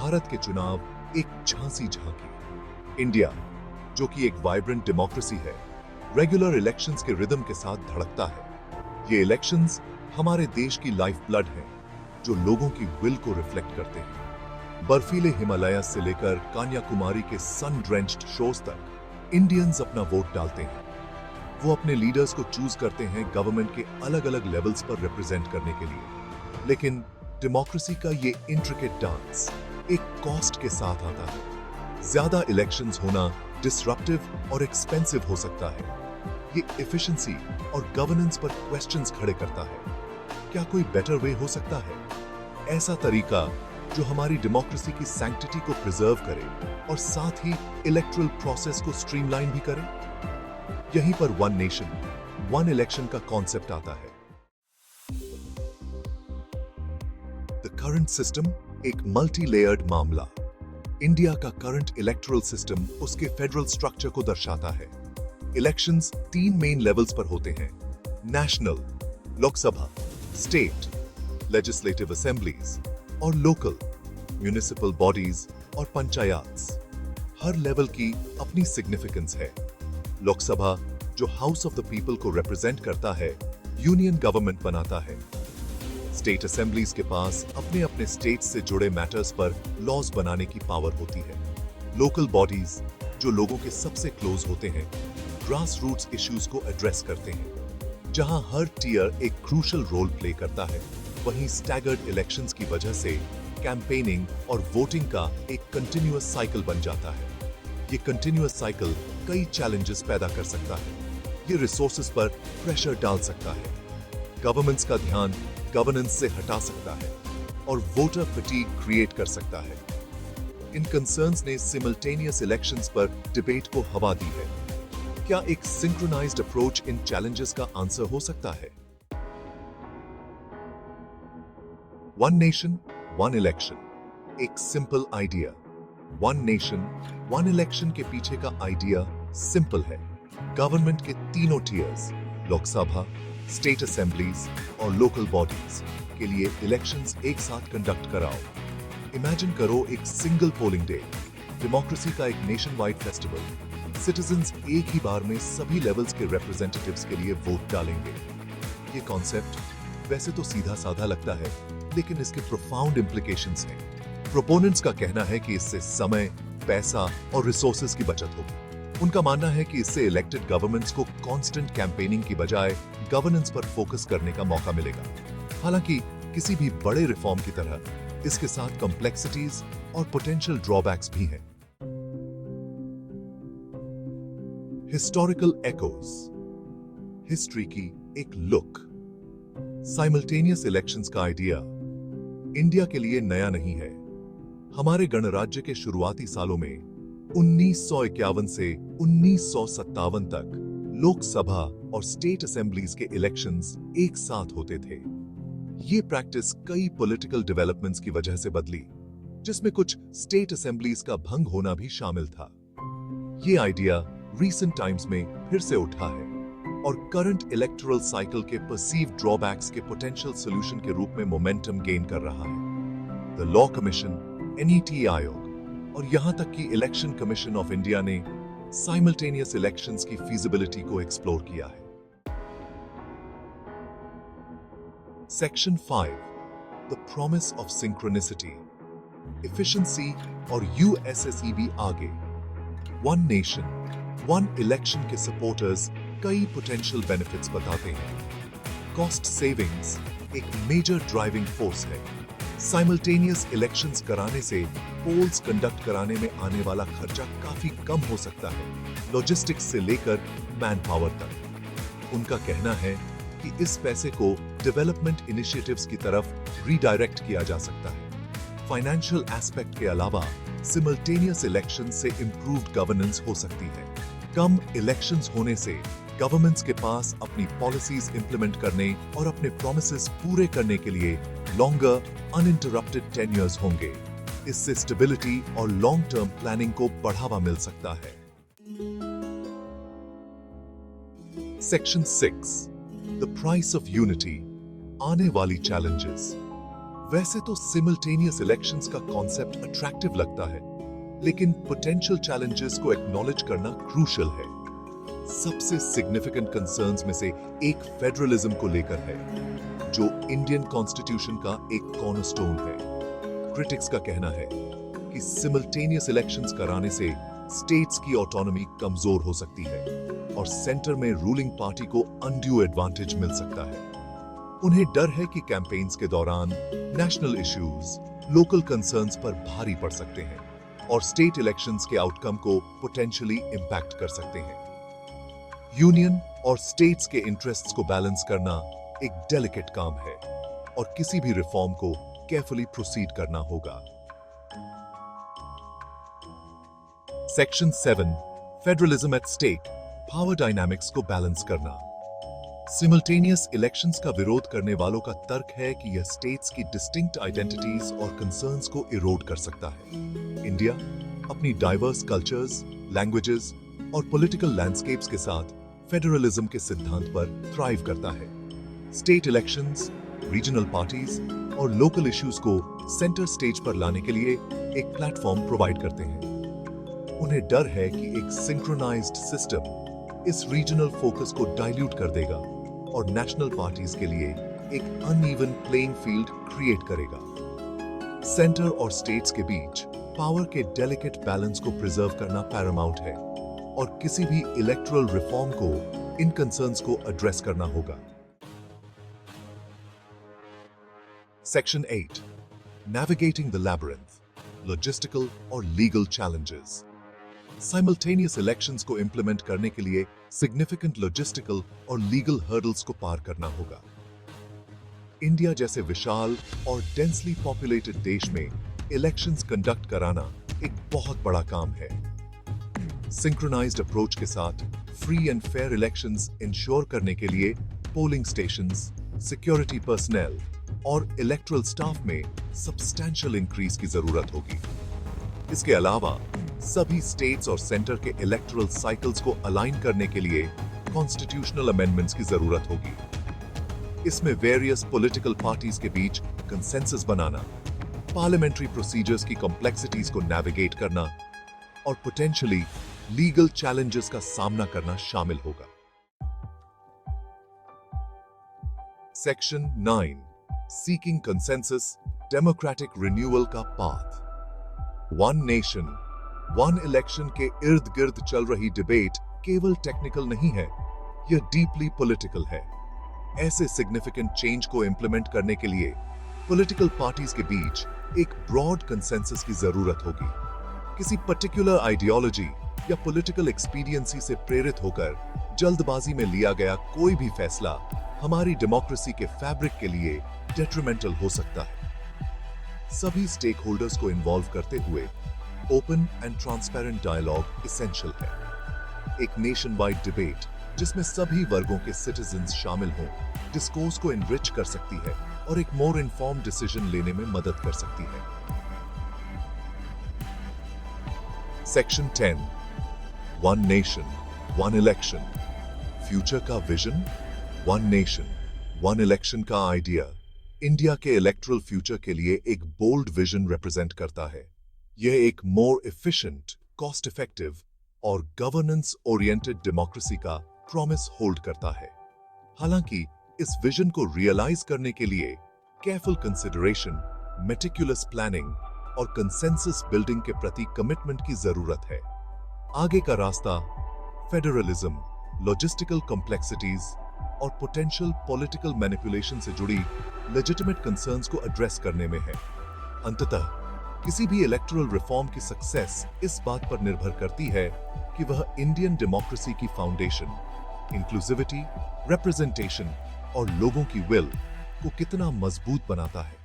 भारत के चुनाव एक झांसी झांकी। इंडिया, जो कि एक वाइब्रेंट डेमोक्रेसी है, रेगुलर इलेक्शंस के रिदम के साथ धड़कता है। ये इलेक्शंस हमारे देश की लाइफ ब्लड हैं, जो लोगों की विल को रिफ्लेक्ट करते हैं। बर्फीले हिमालय से लेकर कन्याकुमारी के सन ड्रेंच्ड शोर्स तक इंडियंस अपना वोट डालते हैं। वो अपने लीडर्स को चूज करते हैं गवर्नमेंट के अलग अलग लेवल्स पर रिप्रेजेंट करने के लिए। लेकिन डेमोक्रेसी का ये इंट्रिकेट डांस एक कॉस्ट के साथ आता है। ज्यादा इलेक्शंस होना डिसरप्टिव और एक्सपेंसिव हो सकता है। ये एफिशिएंसी और गवर्नेंस पर क्वेश्चंस खड़े करता है। क्या कोई बेटर वे हो सकता है? ऐसा तरीका जो हमारी डेमोक्रेसी की सैंक्टिटी को प्रिजर्व करे और साथ ही इलेक्टोरल प्रोसेस को स्ट्रीमलाइन भी करे? यहीं पर वन नेशन वन इलेक्शन का कॉन्सेप्ट आता है। द करंट सिस्टम एक मल्टी लेयर्ड मामला। इंडिया का करंट इलेक्टोरल सिस्टम उसके फेडरल स्ट्रक्चर को दर्शाता है। इलेक्शंस 3 मेन लेवल्स पर होते हैं: national, Lok Sabha, state, legislative assemblies, और लोकल, म्युनिसिपल बॉडीज और पंचायत्स। हर लेवल की अपनी सिग्निफिकेंस है। लोकसभा, जो हाउस ऑफ द पीपल को रिप्रेजेंट करता है, यूनियन गवर्नमेंट बनाता है। स्टेट असेंबलीज के पास अपने अपने स्टेट से जुड़े मैटर्स पर लॉज बनाने की पावर होती है। लोकल बॉडीज, जो लोगों के सबसे क्लोज होते हैं, ग्रास रूट्स इश्यूज को एड्रेस करते हैं। जहां हर टियर एक क्रूशल रोल प्ले करता है, वहीं स्टैगर्ड इलेक्शंस की वजह से कैंपेनिंग और वोटिंग का एक कंटिन्यूअस साइकिल बन जाता है। ये कंटिन्यूअस साइकिल कई चैलेंजेस पैदा कर सकता है। ये रिसोर्सेज पर प्रेशर डाल सकता है, गवर्नमेंट्स का ध्यान गवर्नेंस से हटा सकता है और वोटर फटीग क्रिएट कर सकता है। इन कंसर्न्स ने सिमल्टेनियस इलेक्शंस पर डिबेट को हवा दी है। क्या एक सिंक्रोनाइज्ड अप्रोच इन चैलेंजेस का आंसर हो सकता है? वन नेशन वन इलेक्शन, एक simple idea. One nation one election के पीछे का आइडिया सिंपल है। गवर्नमेंट के तीनों टियर्स, लोकसभा, स्टेट असेंबलीज और लोकल बॉडीज के लिए इलेक्शंस एक साथ कंडक्ट कराओ। इमेजिन करो एक सिंगल पोलिंग डे, डेमोक्रेसी का एक नेशन वाइड फेस्टिवल। सिटीजंस एक ही बार में सभी लेवल्स के रिप्रेजेंटेटिव्स के लिए वोट डालेंगे। ये कॉन्सेप्ट वैसे तो सीधा साधा लगता है, लेकिन इसके प्रोफाउंड इम्प्लीकेशंस हैं। प्रोपोनेंट्स का कहना है कि इससे समय, पैसा और रिसोर्सेज की बचत होगी। उनका मानना है कि इससे इलेक्टेड गवर्नमेंट्स को कांस्टेंट कैंपेनिंग की बजाय गवर्नेंस पर फोकस करने का मौका मिलेगा। हालांकि किसी भी बड़े रिफॉर्म की तरह इसके साथ कॉम्प्लेक्सिटीज और पोटेंशियल ड्रॉबैक्स भी हैं। हिस्टोरिकल एकोज, हिस्ट्री की एक लुक। साइमल्टेनियस इलेक्शंस का आइडिया इंडिया के लिए नया नहीं है। हमारे गणराज्य के शुरुआती सालों में 1951 से 1957 तक लोकसभा और स्टेट असेंबलीज के इलेक्शंस एक साथ होते थे। ये प्रैक्टिस कई पॉलिटिकल डेवलपमेंट्स की वजह से बदली, जिसमें कुछ स्टेट असेंबलीज का भंग होना भी शामिल था। ये आइडिया रीसेंट टाइम्स में फिर से उठा है और करंट इलेक्टोरल साइकिल के परसीव्ड ड्रॉबैक्स के पोटेंशियल सॉल्यूशन के रूप में मोमेंटम गेन कर रहा है। द लॉ कमीशन, NET आयोग और यहां तक कि इलेक्शन कमीशन ऑफ इंडिया ने साइमल्टेनियस इलेक्शंस की फीजिबिलिटी को एक्सप्लोर किया है। Section 5, the promise of synchronicity, efficiency और USSEB आगे। वन नेशन वन इलेक्शन के सपोर्टर्स कई पोटेंशियल बेनिफिट्स बताते हैं। कॉस्ट सेविंग्स एक मेजर ड्राइविंग फोर्स है। साइमल्टेनियस इलेक्शंस कराने से पोल्स कंडक्ट कराने में आने वाला खर्चा काफी कम हो सकता है, लॉजिस्टिक्स से लेकर मैन पावर तक। उनका कहना है कि इस पैसे को डेवलपमेंट इनिशिएटिव्स की तरफ रीडायरेक्ट किया जा सकता है। फाइनेंशियल एस्पेक्ट के अलावा सिमल्टेनियस इलेक्शन से इंप्रूव्ड गवर्नेंस हो सकती है। कम इलेक्शंस होने से गवर्नमेंट्स के पास अपनी पॉलिसीज इंप्लीमेंट करने और अपने प्रॉमिसेस पूरे करने के लिए लॉन्गर अनइंटरप्टेड टेन्योर्स होंगे। इससे स्टेबिलिटी और लॉन्ग टर्म प्लानिंग को बढ़ावा मिल सकता है। Section 6, the price of unity, आने वाली चैलेंजेस। वैसे तो सिमल्टेनियस इलेक्शंस का कॉन्सेप्ट अट्रैक्टिव लगता है, लेकिन पोटेंशियल चैलेंजेस को एक्नॉलेज करना क्रूशियल है। सबसे सिग्निफिकेंट कंसर्न्स में से एक फेडरलिज्म को लेकर है, जो इंडियन कॉन्स्टिट्यूशन का एक कॉर्नरस्टोन है। क्रिटिक्स का कहना है कि सिमल्टेनियस इलेक्शंस कराने से स्टेट्स की ऑटोनॉमी कमजोर हो सकती है और सेंटर में रूलिंग पार्टी को अनड्यू एडवांटेज मिल सकता है। उन्हें डर है कि कैंपेन्स के दौरान नेशनल इश्यूज, लोकल कंसर्न्स पर भारी पड़ सकते हैं और स्टेट इलेक्शंस के आउटकम को पोटेंशियली इंपैक्ट कर सकते हैं। यूनियन और स्टेट्स के इंटरेस्ट्स को बैलेंस करना एक डेलिकेट काम है और किसी भी रिफॉर्म को केयरफुली प्रोसीड करना होगा। Section 7 federalism at stake, power dynamics को बैलेंस करना। सिमल्टेनियस इलेक्शंस का विरोध करने वालों का तर्क है कि यह स्टेट्स की डिस्टिंक्ट आइडेंटिटीज और कंसर्न्स को इरोड कर सकता है। इंडिया अपनी डाइवर्स कल्चर्स, लैंग्वेजेस और पॉलिटिकल लैंडस्केप्स के साथ फेडरलिज्म के सिद्धांत पर थ्राइव करता है। स्टेट इलेक्शंस, रीजनल पार्टीज और लोकल इश्यूज को सेंटर स्टेज पर लाने के लिए एक प्लेटफॉर्म प्रोवाइड करते हैं। उन्हें डर है कि एक सिंक्रोनाइज्ड सिस्टम इस रीजनल फोकस को डाइल्यूट कर देगा और नेशनल पार्टीज के लिए एक अनइवन प्लेइंग फील्ड क्रिएट करेगा। सेंटर और स्टेट्स के बीच पावर के डेलिकेट बैलेंस को प्रिजर्व करना पैरामाउंट है और किसी भी इलेक्टोरल रिफॉर्म को इन कंसर्न्स को एड्रेस करना होगा। Section 8 navigating the labyrinth, logistical और लीगल चैलेंजेस। साइमल्टेनियस इलेक्शंस को इंप्लीमेंट करने के लिए सिग्निफिकेंट लॉजिस्टिकल और लीगल हर्डल्स को पार करना होगा। इंडिया जैसे विशाल और डेंसली पॉपुलेटेड देश में इलेक्शंस कंडक्ट कराना एक बहुत बड़ा काम है। सिंक्रोनाइज्ड अप्रोच के साथ free and fair elections ensure करने के लिए पोलिंग स्टेशंस, सिक्योरिटी पर्सनेल और इलेक्टोरल स्टाफ में सब्सटैंशियल इंक्रीज की जरूरत होगी। इसके अलावा सभी स्टेट्स और सेंटर के इलेक्टोरल साइकिल्स को अलाइन करने के लिए कॉन्स्टिट्यूशनल अमेंडमेंट्स की जरूरत होगी। इसमें वेरियस पॉलिटिकल पार्टीज के बीच कंसेंसस बनाना, पार्लियामेंट्री प्रोसीजर्स की कॉम्प्लेक्सिटीज को नेविगेट करना और पोटेंशियली लीगल चैलेंजेस का सामना करना शामिल होगा। Section 9 seeking consensus, democratic renewal का path. One nation, one election के इर्द गिर्द चल रही डिबेट केवल टेक्निकल नहीं है, यह डीपली पॉलिटिकल है। ऐसे सिग्निफिकेंट चेंज को इंप्लीमेंट करने के लिए पॉलिटिकल पार्टीज के बीच एक ब्रॉड कंसेंसस की जरूरत होगी। किसी पर्टिकुलर आइडियोलॉजी या पॉलिटिकल एक्सपीडियंसी से प्रेरित होकर जल्दबाजी में लिया गया कोई भी फैसला हमारी डेमोक्रेसी के फैब्रिक के लिए डेट्रिमेंटल हो सकता है। सभी स्टेक होल्डर्स को इन्वॉल्व करते हुए open and transparent dialogue essential है। एक नेशन वाइड डिबेट जिसमें सभी वर्गों के सिटीजन्स शामिल हों, डिस्कोर्स को एनरिच कर सकती है और एक मोर इन्फॉर्म्ड डिसीजन लेने में मदद कर सकती है। Section 10 one nation, one election. Future का vision, one nation, one election का आइडिया इंडिया के इलेक्टोरल फ्यूचर के लिए एक बोल्ड विजन रिप्रेजेंट करता है। यह एक मोर एफिशिएंट, कॉस्ट इफेक्टिव और गवर्नेंस ओरिएंटेड डेमोक्रेसी का प्रॉमिस होल्ड करता है। हालांकि इस विजन को रियलाइज करने के लिए केयरफुल कंसिडरेशन, मेटिकुलस प्लानिंग और कंसेंसस बिल्डिंग के प्रति कमिटमेंट की जरूरत है। आगे का रास्ता फेडरलिज्म, लॉजिस्टिकल कॉम्प्लेक्सिटीज और पोटेंशियल पॉलिटिकल मैनिपुलेशन से जुड़ी लेजिटिमेट कंसर्न्स को एड्रेस करने में है। अंततः किसी भी इलेक्टोरल रिफॉर्म की सक्सेस इस बात पर निर्भर करती है कि वह इंडियन डेमोक्रेसी की फाउंडेशन, इंक्लूसिविटी, रिप्रेजेंटेशन और लोगों की विल को कितना मजबूत बनाता है।